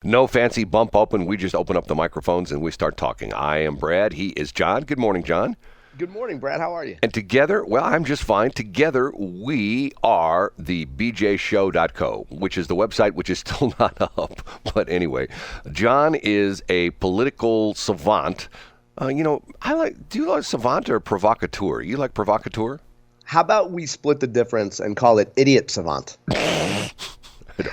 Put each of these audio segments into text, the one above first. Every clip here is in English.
No fancy bump open. We just open up the microphones and we start talking. I am Brad. He is John. Good morning, John. Good morning, Brad. How are you? And together, well, I'm just fine. Together, we are the bjshow.co, which is the website which is still not up. But anyway, John is a political savant. Do you like savant or provocateur? You like provocateur? How about we split the difference and call it idiot savant?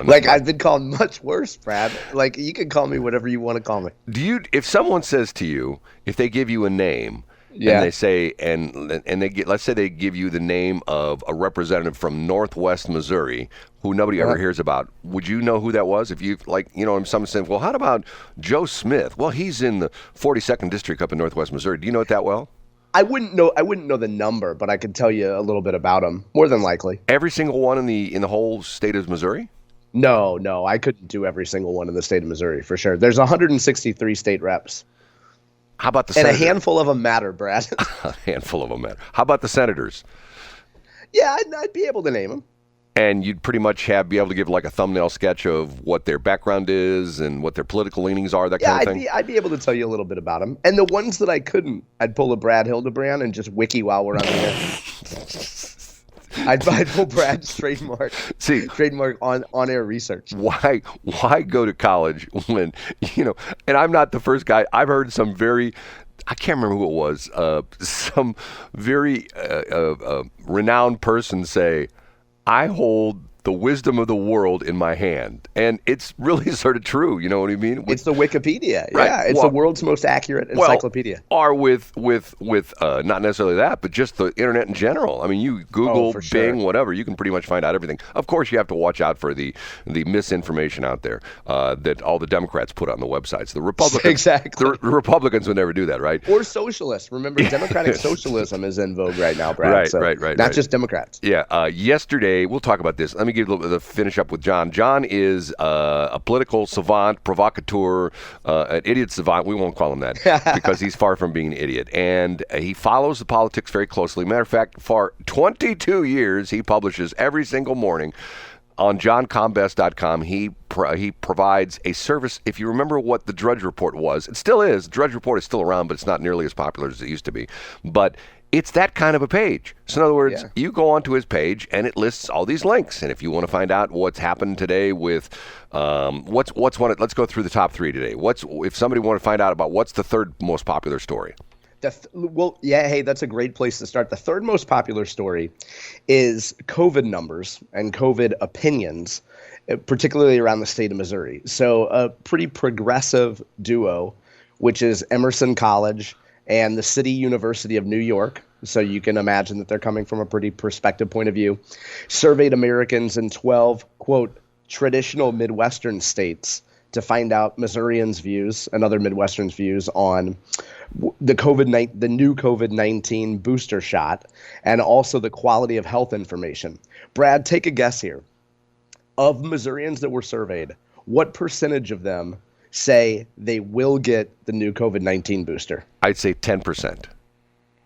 Like I've been called much worse, Brad. Like, you can call me whatever you want to call me. If someone says to you, if they give you a name, and they say, let's say they give you the name of a representative from Northwest Missouri who nobody ever hears about, would you know who that was? If you someone said, well, how about Joe Smith? Well, he's in the 42nd district up in Northwest Missouri. Do you know it that well? I wouldn't know the number, but I could tell you a little bit about him, more than likely. Every single one in the whole state of Missouri? No, I couldn't do every single one in the state of Missouri for sure. There's 163 state reps. How about the senators? senators? And a handful of them matter, Brad. A handful of them matter. How about the senators? Yeah, I'd be able to name them. And you'd pretty much be able to give like a thumbnail sketch of what their background is and what their political leanings are, that kind of thing? I'd be able to tell you a little bit about them. And the ones that I couldn't, I'd pull a Brad Hildebrand and just wiki while we're on the air. I'd pull Brad's trademark on-air research. Why go to college when, and I'm not the first guy. I've heard some I can't remember who it was, some very renowned person say, I hold the wisdom of the world in my hand. And it's really sort of true. You know what I mean? It's the Wikipedia. Right. Yeah, it's the world's most accurate encyclopedia. Or with not necessarily that, but just the internet in general. I mean, you Google, Bing, whatever, you can pretty much find out everything. Of course, you have to watch out for the misinformation out there that all the Democrats put on the websites. The Republicans, exactly. The Republicans would never do that, right? Or socialists. Remember, democratic socialism is in vogue right now, Brad. Right. Not just Democrats. Yeah. Yesterday, we'll talk about this. Let me give a little bit of finish up with John. John is a political savant, provocateur, an idiot savant. We won't call him that because he's far from being an idiot. And he follows the politics very closely. Matter of fact, for 22 years, he publishes every single morning on johncombest.com. He provides a service. If you remember what the Drudge Report was, it still is. Drudge Report is still around, but it's not nearly as popular as it used to be. But it's that kind of a page. So in other words, you go onto his page and it lists all these links. And if you want to find out what's happened today with let's go through the top three today. If somebody want to find out about what's the third most popular story? Hey, that's a great place to start. The third most popular story is COVID numbers and COVID opinions, particularly around the state of Missouri. So a pretty progressive duo, which is Emerson College and the City University of New York, so you can imagine that they're coming from a pretty perspective point of view, surveyed Americans in 12, quote, traditional Midwestern states to find out Missourians' views and other Midwesterns' views on the new COVID-19 booster shot, and also the quality of health information. Brad, take a guess here. Of Missourians that were surveyed, what percentage of them say they will get the new COVID-19 booster? I'd say 10%.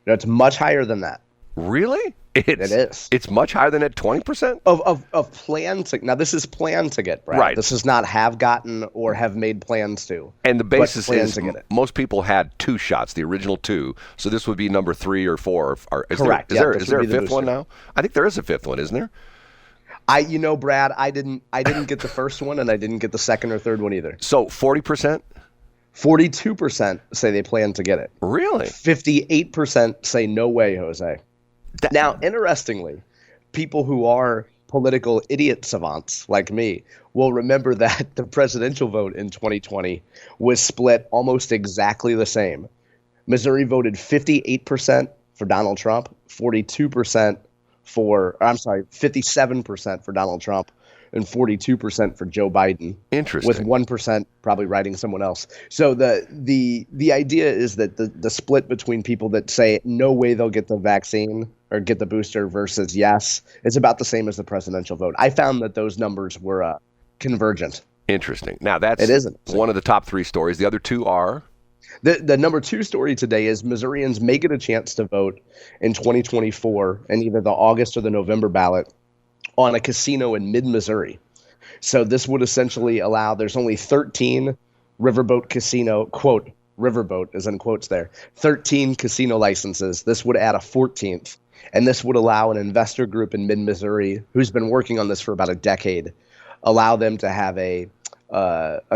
No, it's much higher than that. Really? It is. It's much higher than that 20%? Of plan to. Now, this is plan to get, Brad. Right. This is not have gotten or have made plans to. And the basis is to get it. Most people had two shots, the original two. So this would be number 3 or 4. Correct. Is there a fifth one now? I think there is a fifth one, isn't there? Brad, I didn't get the first one, and I didn't get the second or third one either. So 40%? 42% say they plan to get it. Really? 58% say no way, Jose. Now, interestingly, people who are political idiot savants like me will remember that the presidential vote in 2020 was split almost exactly the same. Missouri voted 58% for Donald Trump, 57% for Donald Trump, and 42% for Joe Biden. Interesting. With 1% probably writing someone else. So the idea is that the split between people that say no way they'll get the vaccine or get the booster versus yes is about the same as the presidential vote. I found that those numbers were convergent. Interesting. Now that's one of the top 3 stories. The other 2 are? The number 2 story today is Missourians may get a chance to vote in 2024 in either the August or the November ballot on a casino in mid-Missouri. So this would essentially allow, there's only 13 riverboat casino, quote, riverboat is in quotes there, 13 casino licenses. This would add a 14th. And this would allow an investor group in mid-Missouri who's been working on this for about a decade, allow them to have a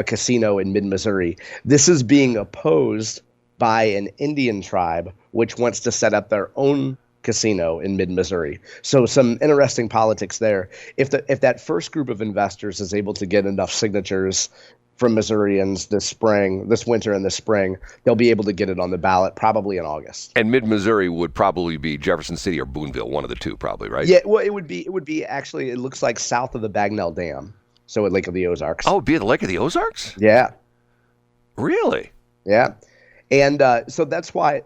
casino in mid-Missouri. This is being opposed by an Indian tribe which wants to set up their own casino in mid-Missouri. So some interesting politics there. If that first group of investors is able to get enough signatures from Missourians this winter and this spring, they'll be able to get it on the ballot probably in August. And mid-Missouri would probably be Jefferson City or Boonville, one of the two probably, right? Yeah, well, it would be actually, it looks like south of the Bagnell Dam, so at Lake of the Ozarks. Oh, it'd be at the Lake of the Ozarks? Yeah. Really? Yeah. And so that's why,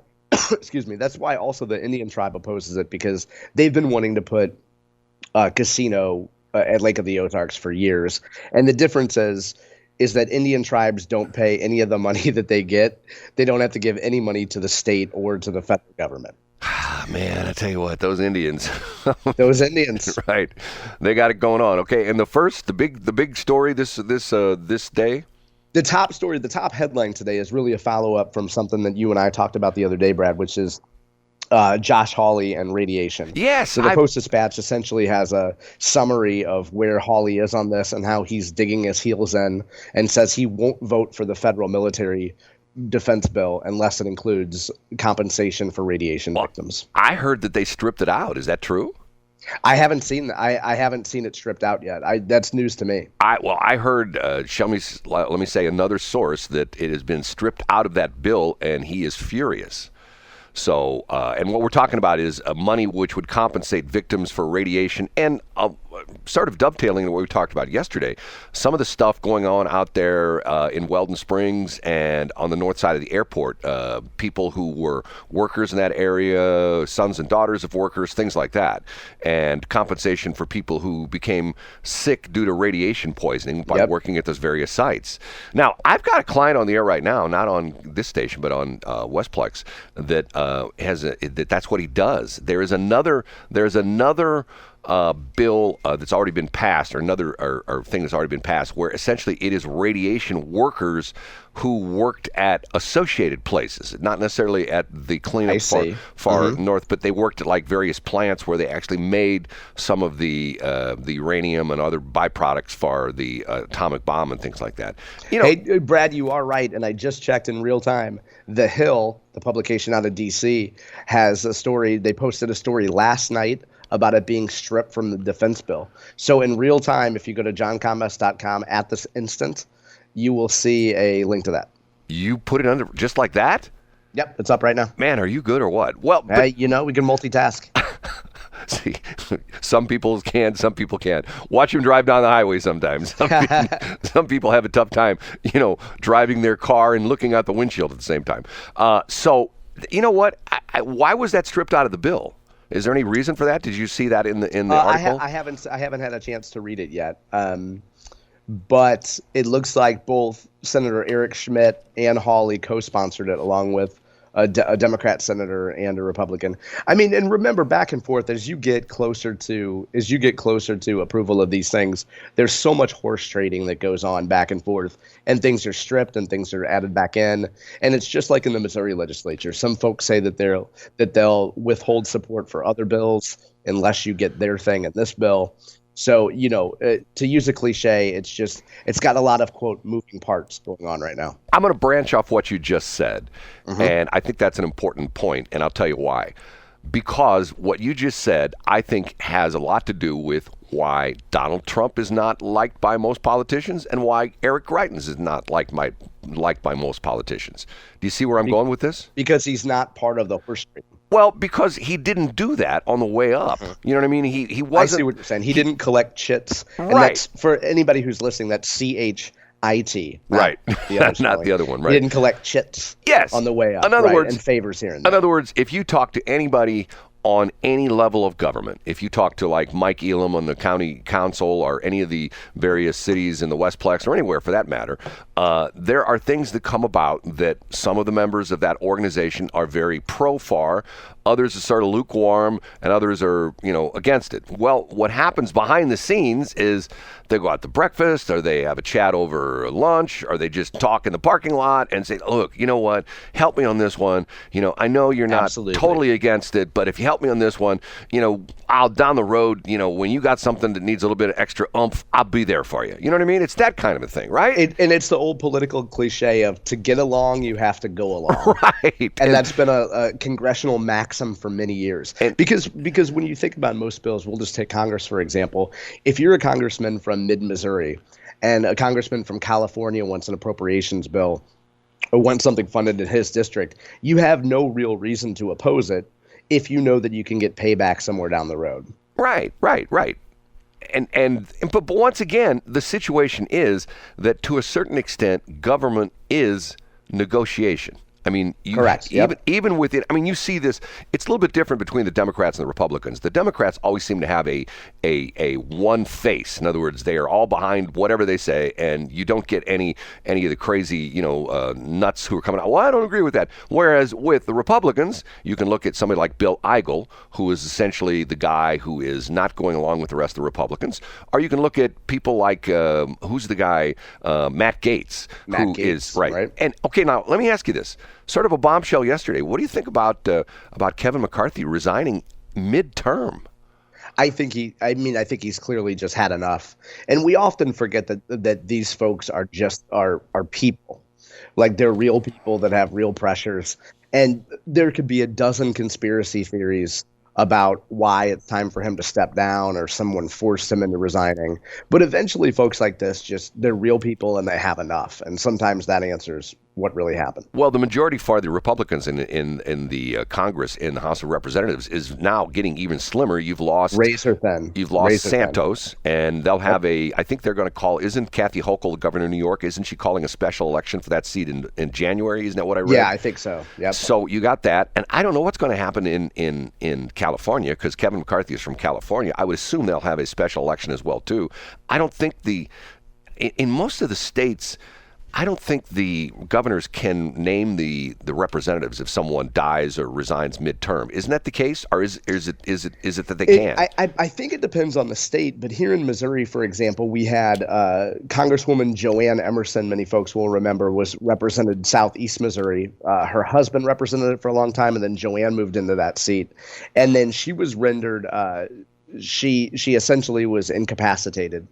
excuse me, that's why also the Indian tribe opposes it, because they've been wanting to put a casino at Lake of the Ozarks for years. And the difference is that Indian tribes don't pay any of the money that they get. They don't have to give any money to the state or to the federal government. Man, I tell you what, those Indians. Those Indians. Right. They got it going on. Okay, and the big story this day? The top story, the top headline today is really a follow-up from something that you and I talked about the other day, Brad, which is Josh Hawley and radiation. Yes. So the Post-Dispatch essentially has a summary of where Hawley is on this and how he's digging his heels in, and says he won't vote for the federal military defense bill unless it includes compensation for radiation victims. I heard that they stripped it out. Is that true? I haven't seen I haven't seen it stripped out yet. That's news to me. I heard. Let me say another source that it has been stripped out of that bill, and he is furious. So, and what we're talking about is money which would compensate victims for radiation, and sort of dovetailing to what we talked about yesterday, some of the stuff going on out there in Weldon Springs and on the north side of the airport, people who were workers in that area, sons and daughters of workers, things like that, and compensation for people who became sick due to radiation poisoning by working at those various sites. Now, I've got a client on the air right now, not on this station, but on Westplex, that that's what he does. There's another bill that's already been passed, or another or thing that's already been passed, where essentially it is radiation workers who worked at associated places, not necessarily at the cleanup far north, but they worked at like various plants where they actually made some of the uranium and other byproducts for the atomic bomb and things like that. Hey, Brad, you are right, and I just checked in real time. The Hill, the publication out of D.C., has a story. They posted a story last night about it being stripped from the defense bill. So in real time, if you go to johncombest.com at this instant, you will see a link to that. You put it under just like that? Yep, it's up right now. Man, are you good or what? Well, we can multitask. See, some people can, some people can't. Watch them drive down the highway sometimes. Some people have a tough time, driving their car and looking out the windshield at the same time. So, you know what? Why was that stripped out of the bill? Is there any reason for that? Did you see that in the article? I haven't had a chance to read it yet. But it looks like both Senator Eric Schmidt and Hawley co-sponsored it, along with a Democrat senator and a Republican. I mean, and remember, back and forth as you get closer to approval of these things, there's so much horse trading that goes on back and forth, and things are stripped and things are added back in. And it's just like in the Missouri legislature. Some folks say that they'll withhold support for other bills unless you get their thing in this bill. So, to use a cliche, it's got a lot of, quote, moving parts going on right now. I'm going to branch off what you just said, and I think that's an important point, and I'll tell you why. Because what you just said, I think, has a lot to do with why Donald Trump is not liked by most politicians and why Eric Greitens is not liked by most politicians. Do you see where I'm going with this? Because he's not part of the horse trading. Well, because he didn't do that on the way up. You know what I mean? He wasn't. I see what you're saying. He didn't collect chits. And right. That's, for anybody who's listening, that's CHIT. Right. Not the other one, right? He didn't collect chits on the way up. In other words, and favors here and there. In other words, if you talk to anybody on any level of government, if you talk to like Mike Elam on the county council or any of the various cities in the Westplex or anywhere for that matter, there are things that come about that some of the members of that organization are very pro-FAR, others are sort of lukewarm, and others are, against it. Well, what happens behind the scenes is they go out to breakfast, or they have a chat over lunch, or they just talk in the parking lot and say, look, you know what, help me on this one. I know you're not totally against it, but if you help me on this one, I'll down the road, when you got something that needs a little bit of extra oomph, I'll be there for you. You know what I mean? It's that kind of a thing, right? And it's the old political cliche of to get along, you have to go along. Right. And that's been a congressional maxim for many years. Because when you think about most bills, we'll just take Congress, for example. If you're a congressman from mid-Missouri and a congressman from California wants an appropriations bill or wants something funded in his district, you have no real reason to oppose it if you know that you can get payback somewhere down the road. Right. But once again, the situation is that to a certain extent, government is negotiation. I mean, correct. Even with it, I mean, you see this. It's a little bit different between the Democrats and the Republicans. The Democrats always seem to have a one face. In other words, they are all behind whatever they say, and you don't get any of the crazy, nuts who are coming out. Well, I don't agree with that. Whereas with the Republicans, you can look at somebody like Bill Eigel, who is essentially the guy who is not going along with the rest of the Republicans, or you can look at people like who's the guy, Matt Gaetz, who is right. And okay, now let me ask you this. Sort of a bombshell yesterday. What do you think about Kevin McCarthy resigning midterm? I think he's clearly just had enough. And we often forget that these folks are just are people. Like, they're real people that have real pressures. And there could be a dozen conspiracy theories about why it's time for him to step down or someone forced him into resigning. But eventually folks like this, they're real people and they have enough. And sometimes that answers what really happened. Well, the majority for the Republicans in the Congress, in the House of Representatives, is now getting even slimmer. You've lost razor thin. You've lost Santos, and they'll have I think they're going to call. Isn't Kathy Hochul, the governor of New York? Isn't she calling a special election for that seat in January? Isn't that what I read? Yeah, I think so. Yep. So you got that, and I don't know what's going to happen in California, because Kevin McCarthy is from California. I would assume they'll have a special election as well too. I don't think in most of the states, I don't think the governors can name the representatives if someone dies or resigns midterm. Isn't that the case, or is it that they can? I think it depends on the state. But here in Missouri, for example, we had Congresswoman Joanne Emerson. Many folks will remember was represented Southeast Missouri. Her husband represented it for a long time, and then Joanne moved into that seat, and then she was rendered. She essentially was incapacitated.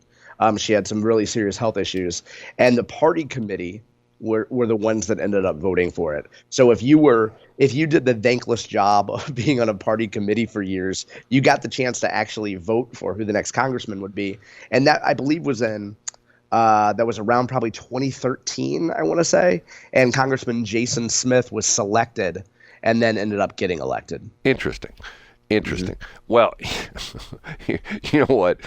She had some really serious health issues, and the party committee were the ones that ended up voting for it. So if you did the thankless job of being on a party committee for years, you got the chance to actually vote for who the next congressman would be. And that, I believe, was that was around probably 2013, I want to say. And Congressman Jason Smith was selected and then ended up getting elected. Interesting. Mm-hmm. Well, you know what?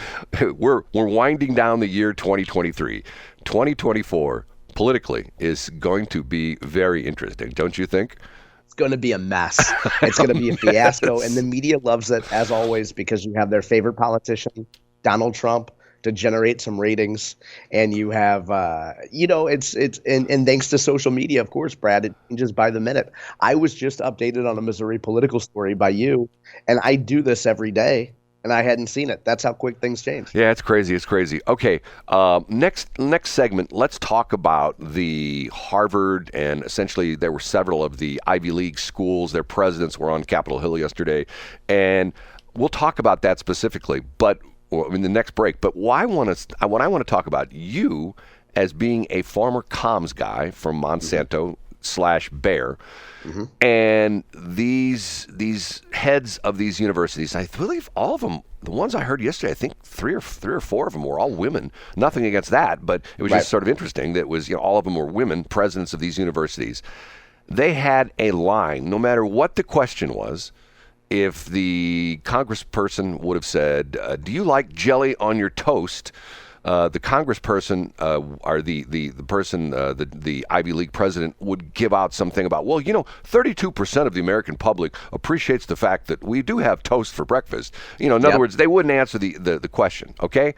We're winding down the year 2023. 2024 politically is going to be very interesting, don't you think? It's going to be a mess. It's going to be a fiasco, and the media loves it, as always, because you have their favorite politician, Donald Trump, to generate some ratings, and you have it's and thanks to social media, of course, Brad, it changes by the minute. I was just updated on a Missouri political story by you, and I do this every day, and I hadn't seen it. That's how quick things change. Yeah, it's crazy. Okay, next segment, let's talk about the Harvard, and essentially there were several of the Ivy League schools. Their presidents were on Capitol Hill yesterday, and we'll talk about that specifically, but in the next break. But what I want to talk about, you as being a former comms guy from Monsanto /Bayer, mm-hmm. and these heads of these universities, I believe all of them, the ones I heard yesterday, I think three or four of them were all women. Nothing against that, but it was just sort of interesting that was, all of them were women, presidents of these universities. They had a line, no matter what the question was. If the congressperson would have said, do you like jelly on your toast? the congressperson or the person, the Ivy League president would give out something about, well, 32% of the American public appreciates the fact that we do have toast for breakfast. In other words, they wouldn't answer the question. Okay,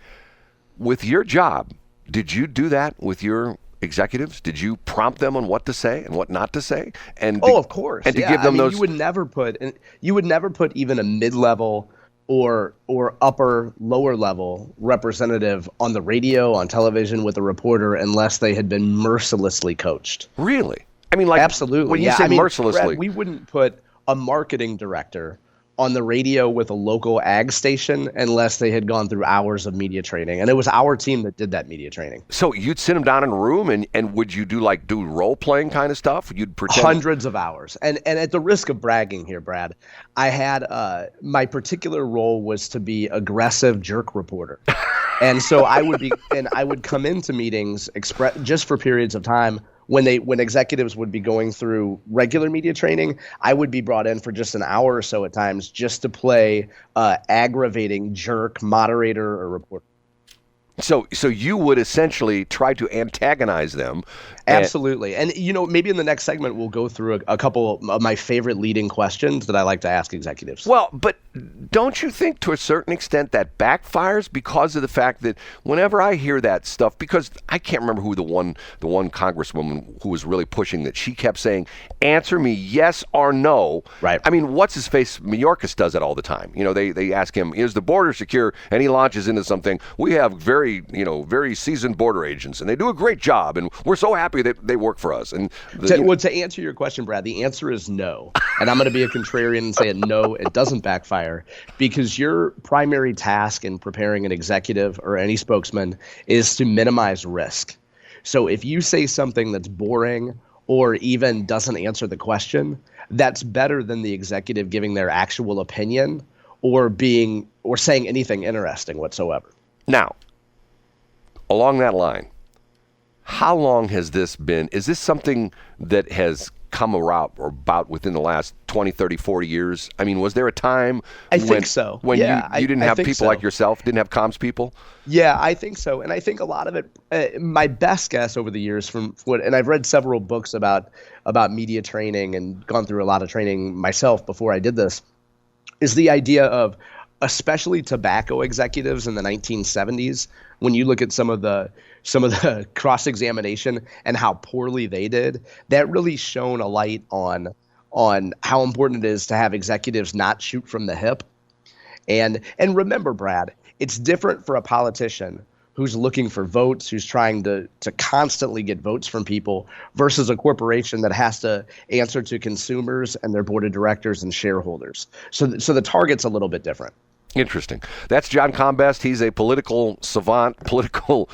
with your job, did you do that with your executives? Did you prompt them on what to say and what not to say? And of course. And to give them those. You would never put even a mid-level or lower level representative on the radio, on television with a reporter unless they had been mercilessly coached. Really? I mean, like, absolutely. When you say mercilessly, Brad, we wouldn't put a marketing director on the radio with a local ag station unless they had gone through hours of media training. And it was our team that did that media training. So you'd sit them down in a room and would you do role-playing kind of stuff? You'd pretend? Hundreds of hours. And at the risk of bragging here, Brad, I had my particular role was to be aggressive jerk reporter. And so I would come into meetings just for periods of time. When executives would be going through regular media training, I would be brought in for just an hour or so at times just to play aggravating jerk moderator or reporter. So you would essentially try to antagonize them. Absolutely. And, maybe in the next segment, we'll go through a couple of my favorite leading questions that I like to ask executives. Well, but don't you think to a certain extent that backfires because of the fact that whenever I hear that stuff, because I can't remember who the one congresswoman who was really pushing that, she kept saying, answer me yes or no. Right. I mean, what's his face? Mayorkas does that all the time. They ask him, is the border secure? And he launches into something. We have very seasoned border agents, and they do a great job, and we're so happy that they work for us. And to answer your question, Brad, the answer is no. And I'm going to be a contrarian and say no, it doesn't backfire, because your primary task in preparing an executive or any spokesman is to minimize risk. So if you say something that's boring or even doesn't answer the question, that's better than the executive giving their actual opinion or saying anything interesting whatsoever. Now, along that line, how long has this been? Is this something that has come around or about within the last 20, 30, 40 years? I mean, was there a time I think so. When you didn't have people so. like yourself, didn't have comms people? Yeah, I think so. And I think a lot of it, my best guess over the years and I've read several books about media training and gone through a lot of training myself before I did this, is the idea of, especially tobacco executives in the 1970s, when you look at some of the cross-examination and how poorly they did, that really shone a light on how important it is to have executives not shoot from the hip. And remember, Brad, it's different for a politician who's looking for votes, who's trying to constantly get votes from people, versus a corporation that has to answer to consumers and their board of directors and shareholders. So the target's a little bit different. Interesting. That's John Combest. He's a political savant, political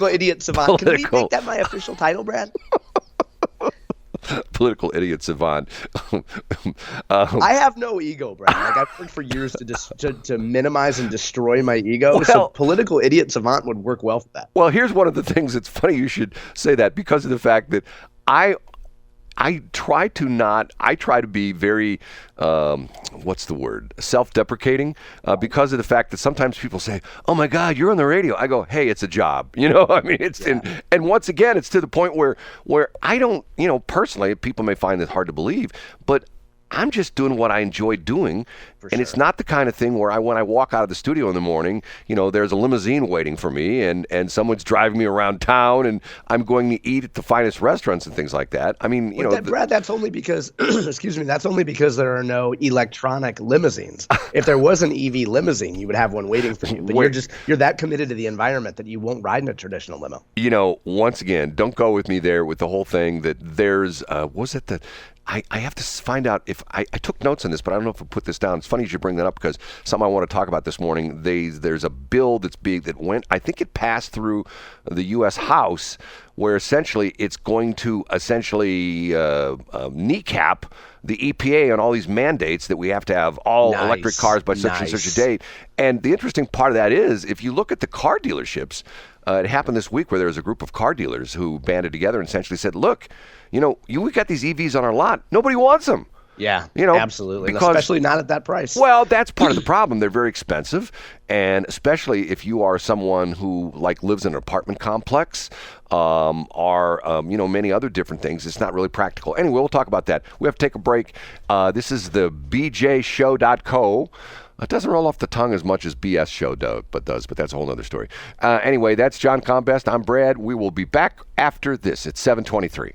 idiot savant. Can we make that my official title, Brad? Political idiot savant. I have no ego, Brad. I've worked for years to minimize and destroy my ego. So political idiot savant would work well for that. Well, here's one of the things. It's funny you should say that, because of the fact that I try to be very, what's the word? Self-deprecating, because of the fact that sometimes people say, oh my God, you're on the radio. I go, hey, it's a job. I mean, and once again, it's to the point where I don't, personally, people may find it hard to believe, but I'm just doing what I enjoy doing. And it's not the kind of thing where when I walk out of the studio in the morning, there's a limousine waiting for me and someone's driving me around town and I'm going to eat at the finest restaurants and things like that. I mean, Brad, that's only because, excuse me, that's only because there are no electronic limousines. If there was an EV limousine, you would have one waiting for you. But you're that committed to the environment that you won't ride in a traditional limo. Once again, don't go with me there with the whole thing that there's, I have to find out if I took notes on this, but I don't know if I put this down. It's funny you should bring that up, because something I want to talk about this morning. There's a bill that went, I think it passed through the U.S. House, where essentially it's going to kneecap the EPA on all these mandates that we have to have all electric cars by such and such a date. And the interesting part of that is, if you look at the car dealerships, it happened this week where there was a group of car dealers who banded together and essentially said, look, we got these EVs on our lot. Nobody wants them. Yeah, You know, absolutely. And because especially not at that price. well, that's part of the problem. They're very expensive, and especially if you are someone who like lives in an apartment complex, or many other different things. It's not really practical. Anyway, we'll talk about that. We have to take a break. This is the bjshow.co. It doesn't roll off the tongue as much as BS Show does, but that's a whole other story. Anyway, that's John Combest. I'm Brad. We will be back after this. It's 7:23.